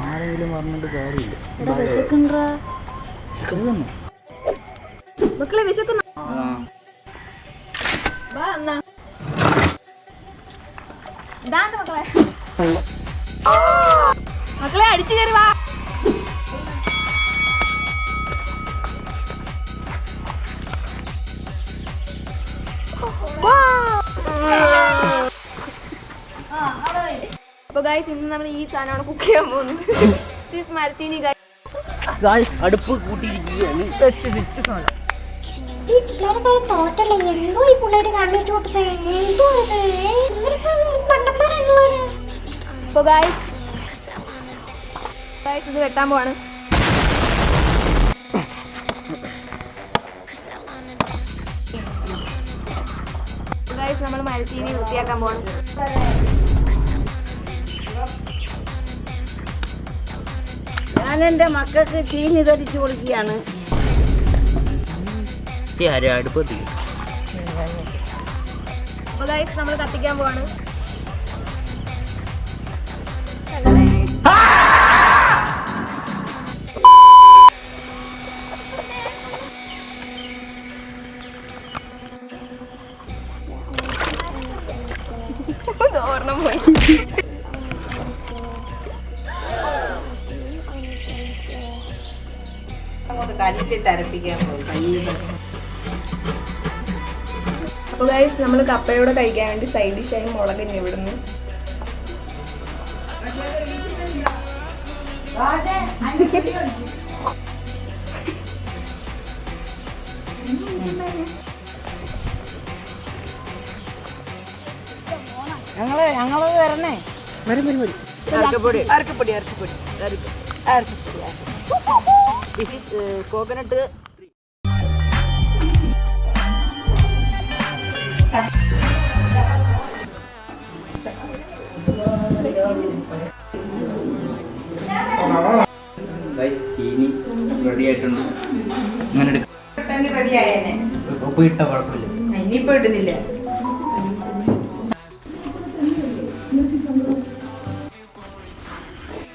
ആരെങ്കിലും പറഞ്ഞിട്ട് കാര്യമില്ല. മക്കളെ വിശക്കുന്നു. മക്കളെ അടിച്ചു കയറി വാ. അപ്പൊ ഗൈസ് ഇന്ന് നമ്മൾ ഈ സാധനമാണ് കുക്ക് ചെയ്യാൻ പോകുന്നത്. മരച്ചീനി അടുപ്പ് കൂട്ടിയിരിക്കുകയാണ്. അപ്പൊ ഗൈസ് ഇത് വെട്ടാൻ പോവാണ്. ഗൈസ് നമ്മൾ മരച്ചീനി വൃത്തിയാക്കാൻ പോവാണ്. ഞാൻ എൻ്റെ മക്കൾക്ക് ചീനി ധരിച്ചു കൊടുക്കുകയാണ്. അപ്പൊ ഗൈസ് നമ്മൾ കത്തിക്കാൻ പോവാണ്. ഓർണം പോയി. കല്ലിട്ട് അരപ്പിക്കാൻ പോകും. അപ്പോൾ ഗൈസ് നമ്മൾ കപ്പയോടെ കഴിക്കാൻ വേണ്ടി സൈഡ് ഡിഷായി മുളക് തന്നെ ഇവിടുന്ന്. ഞങ്ങളത് വരണേ. അരക്കപ്പൊടി കോക്കനട്ട്. ചീനി റെഡി ആയിട്ടുണ്ട്. അങ്ങനെ റെഡിയായേനെ. ഉപ്പ് ഇട്ട കുഴപ്പമില്ല. ഇനിയിപ്പോ ഇടുന്നില്ല.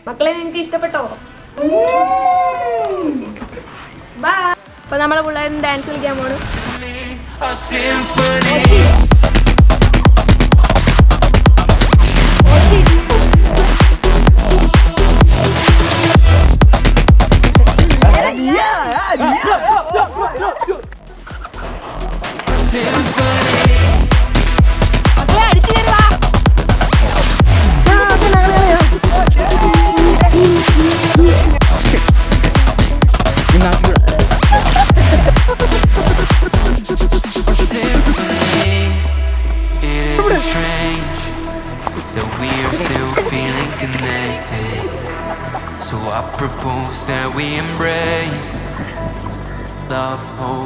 മക്കളെ നിങ്ങൾക്ക് ഇഷ്ടപ്പെട്ടോ? അപ്പൊ നമ്മളെ പിള്ളേരും ഡാൻസ് കളിക്കാൻ പോണു. മക്കളെ അടിച്ചു കയറി വാ. So I propose that we embrace love, hope